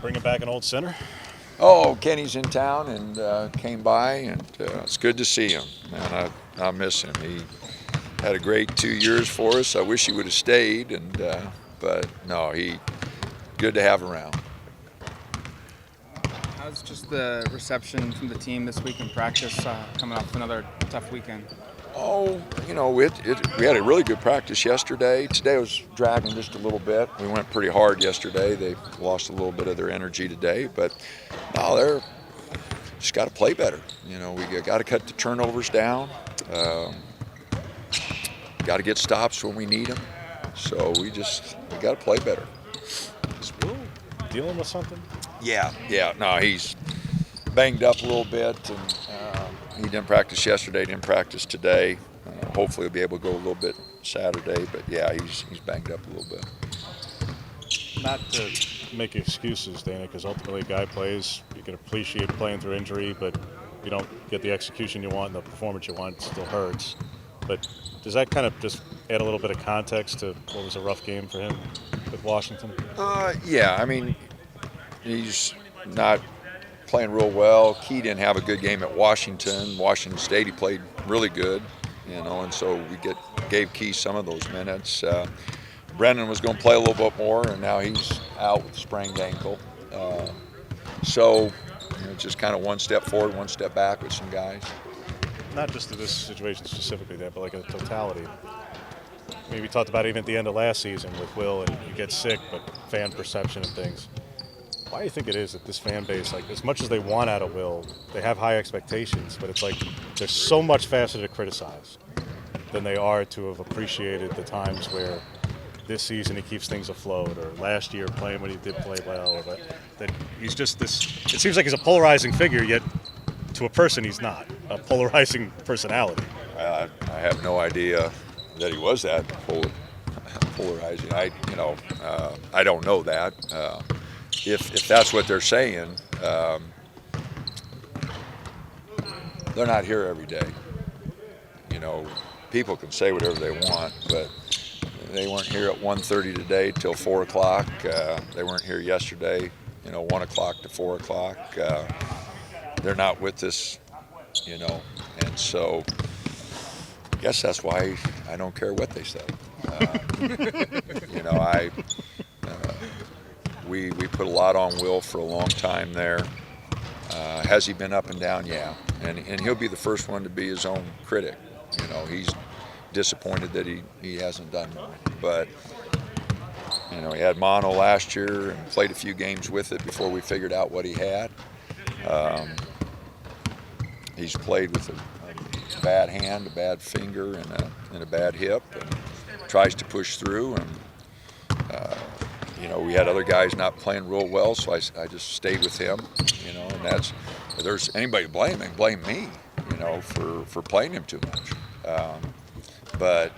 bringing back an old center? Oh, Kenny's in town and came by, and it's good to see him. Man, I miss him. He had a great 2 years for us. I wish he would have stayed, but no, good to have around. How's just the reception from the team this week in practice, coming off another tough weekend? Oh, we had a really good practice yesterday. Today was dragging just a little bit. We went pretty hard yesterday. They lost a little bit of their energy today, but no, they're just got to play better. We got to cut the turnovers down. Got to get stops when we need them. So we got to play better. Is Will dealing with something? Yeah. No, he's banged up a little bit, and he didn't practice yesterday, didn't practice today. Hopefully he'll be able to go a little bit Saturday, but yeah, he's banged up a little bit. Not to make excuses, Dana, because ultimately a guy plays, you can appreciate playing through injury, but you don't get the execution you want and the performance you want, it still hurts. But does that kind of just add a little bit of context to what was a rough game for him with Washington? Yeah, I mean, he's not playing real well. Key didn't have a good game at Washington. Washington State, he played really good, and so we gave Key some of those minutes. Brennan was going to play a little bit more, and now he's out with a sprained ankle. So just kind of one step forward, one step back with some guys. Not just to this situation specifically there, but like a totality. Maybe we talked about it even at the end of last season with Will, and you get sick, but fan perception and things. Why do you think it is that this fan base, like as much as they want out of Will, they have high expectations, but it's like they're so much faster to criticize than they are to have appreciated the times where this season he keeps things afloat, or last year playing when he did play well, but that he's just this, it seems like he's a polarizing figure, yet to a person he's not, a polarizing personality. I have no idea that he was that polarizing. I don't know that. If that's what they're saying, they're not here every day. People can say whatever they want, but they weren't here at 1:30 today till 4 o'clock. They weren't here yesterday, 1 o'clock to 4 o'clock. They're not with us, and so I guess that's why I don't care what they say. We put a lot on Will for a long time there. Has he been up and down? Yeah, and he'll be the first one to be his own critic. He's disappointed that he hasn't done more. But he had mono last year and played a few games with it before we figured out what he had. He's played with a bad hand, a bad finger, and a bad hip, and tries to push through. And we had other guys not playing real well, so I just stayed with him. And that's, if there's anybody blaming, blame me. For playing him too much. But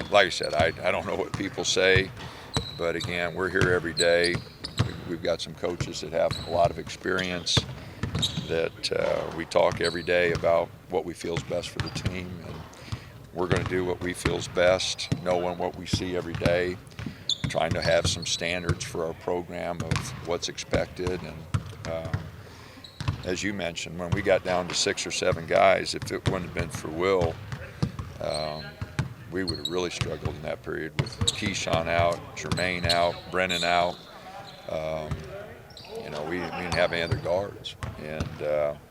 like I said, I don't know what people say, but again, we're here every day. We've got some coaches that have a lot of experience, that we talk every day about what we feel is best for the team, and we're going to do what we feel is best, knowing what we see every day, trying to have some standards for our program of what's expected. And as you mentioned, when we got down to 6 or 7 guys, if it wouldn't have been for Will, we would have really struggled in that period with Keyshawn out, Jermaine out, Brennan out. We didn't have any other guards. And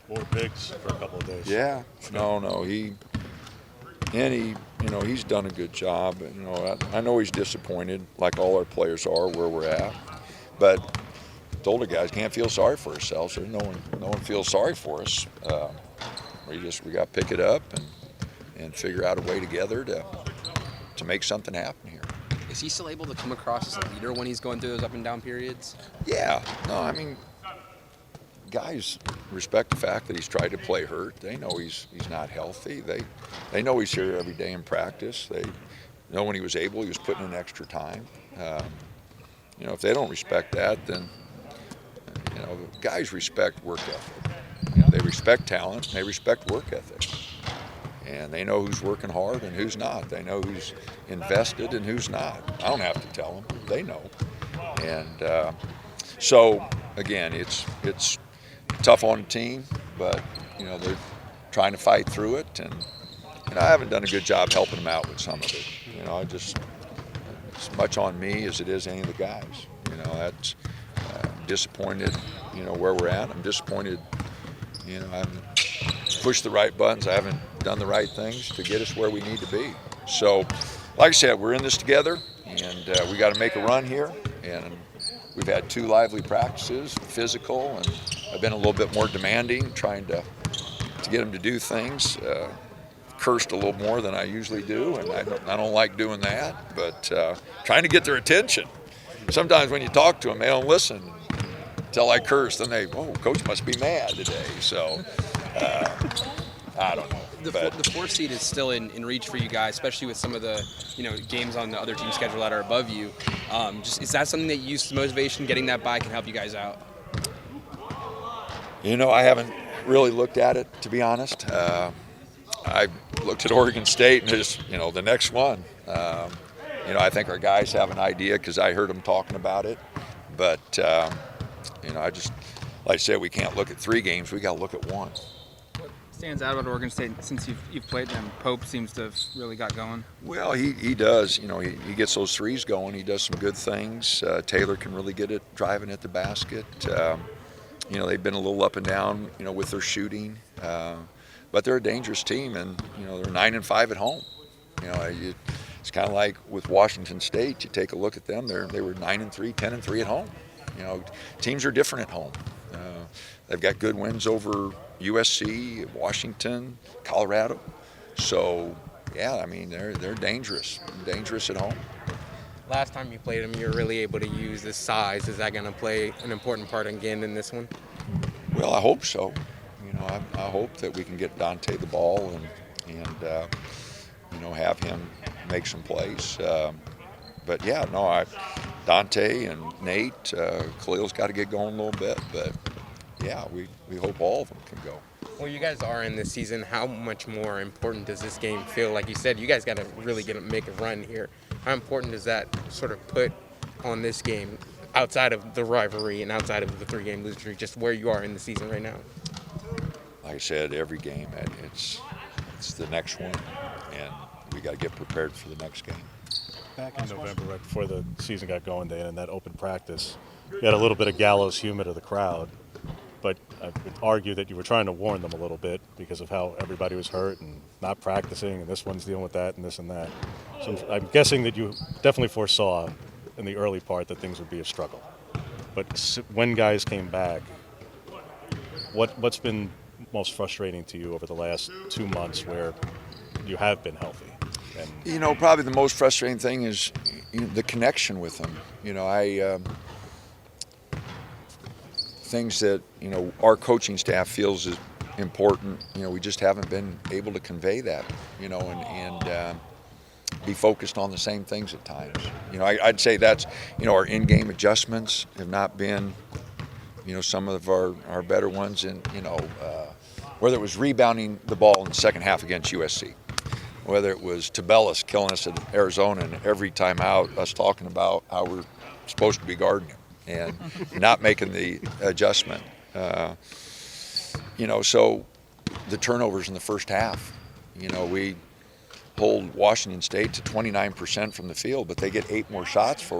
Or Biggs for a couple of days. yeah, no, he's done a good job. I know he's disappointed, like all our players are, where we're at. But the older guys can't feel sorry for ourselves. No one feels sorry for us. We got to pick it up and figure out a way together to make something happen here. Is he still able to come across as a leader when he's going through those up and down periods? Yeah. No, I mean, guys respect the fact that he's tried to play hurt. They know he's not healthy. They know he's here every day in practice. They know when he was able, he was putting in extra time. If they don't respect that, then guys respect work ethic. They respect talent. They respect work ethic. And they know who's working hard and who's not. They know who's invested and who's not. I don't have to tell them. They know. And so again, it's tough on the team, but they're trying to fight through it, and I haven't done a good job helping them out with some of it. It's as much on me as it is any of the guys. That's disappointed. Where we're at. I'm disappointed. I haven't pushed the right buttons. I haven't done the right things to get us where we need to be. So, like I said, we're in this together, and we got to make a run here. And we've had 2 lively practices, physical, and I've been a little bit more demanding, trying to get them to do things. Cursed a little more than I usually do, and I don't like doing that, but trying to get their attention. Sometimes when you talk to them, they don't listen until I curse. Then they, coach must be mad today. So I don't know. The 4 seed is still in reach for you guys, especially with some of the games on the other team's schedule that are above you. Is that something that you use as motivation? Getting that bye can help you guys out. I haven't really looked at it, to be honest. I looked at Oregon State and just the next one. I think our guys have an idea because I heard them talking about it, but I just, like I said, we can't look at 3 games. We got to look at 1. What stands out about Oregon State since you've played them? Pope seems to have really got going. Well, he does. He gets those threes going. He does some good things. Taylor can really get it driving at the basket. They've been a little up and down, with their shooting, but they're a dangerous team, and they're 9-5 at home. It's kind of like with Washington State. You take a look at them; they were 9-3, 10-3 at home. Teams are different at home. They've got good wins over USC, Washington, Colorado. So, yeah, they're dangerous at home. Last time you played them, you were really able to use this size. Is that going to play an important part again in this one? Well, I hope so. I hope that we can get Dante the ball and have him make some plays. But yeah, no, Dante and Nate, Khalil's got to get going a little bit. But yeah, we hope all of them can go. Well, you guys are in this season. How much more important does this game feel? Like you said, you guys got to really make a run here. How important does that sort of put on this game outside of the rivalry and outside of the 3-game losing streak, just where you are in the season right now? Like I said, every game, it's the next one, and we got to get prepared for the next game. Back in November, right before the season got going, Dan, in that open practice, you had a little bit of gallows humor to the crowd, but I would argue that you were trying to warn them a little bit because of how everybody was hurt and not practicing, and this one's dealing with that and this and that. So I'm guessing that you definitely foresaw in the early part that things would be a struggle. But when guys came back, what's been most frustrating to you over the last 2 months where you have been healthy? And probably the most frustrating thing is the connection with them. Things that our coaching staff feels is important. We just haven't been able to convey that. And be focused on the same things at times. I'd say that's our in-game adjustments have not been some of our better ones, and whether it was rebounding the ball in the second half against USC, whether it was Tabellus killing us at Arizona, and every time out us talking about how we're supposed to be guarding him and not making the adjustment. So the turnovers in the first half, we hold Washington State to 29% from the field, but they get 8 more shots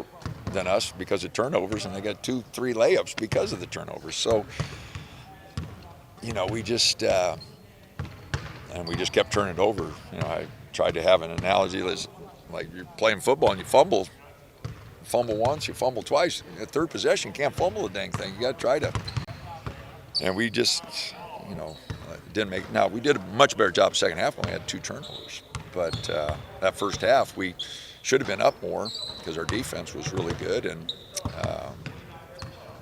than us because of turnovers, and they got 2-3 layups because of the turnovers. So, we just kept turning it over. I tried to have an analogy that's like you're playing football and you fumble once, you fumble twice. At third possession, you can't fumble the dang thing. You got to try to. And we just, didn't make. Now we did a much better job second half when we had 2 turnovers. But that first half, we should have been up more because our defense was really good, and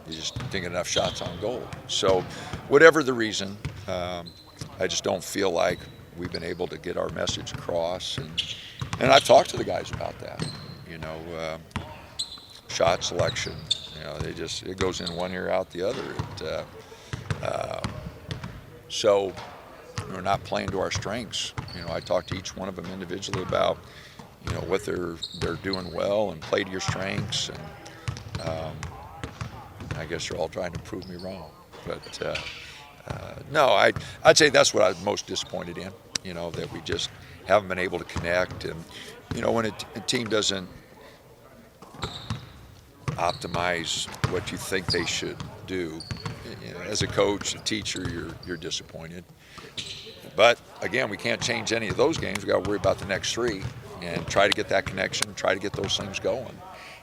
you just didn't get enough shots on goal. So whatever the reason, I just don't feel like we've been able to get our message across. And I've talked to the guys about that. Shot selection, it goes in one ear, out the other. So we're not playing to our strengths. I talked to each one of them individually about, what they're doing well and play to your strengths. And I guess they're all trying to prove me wrong. But no, I'd say that's what I'm most disappointed in. That we just haven't been able to connect. And when a team doesn't optimize what you think they should do, as a coach, a teacher, you're disappointed. But again, we can't change any of those games. We got to worry about the next 3 and try to get that connection, try to get those things going.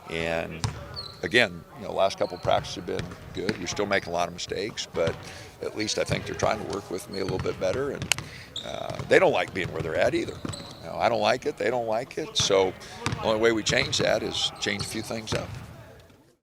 And again, the last couple of practices have been good. We're still making a lot of mistakes, but at least I think they're trying to work with me a little bit better. And they don't like being where they're at either. I don't like it. They don't like it. So the only way we change that is change a few things up.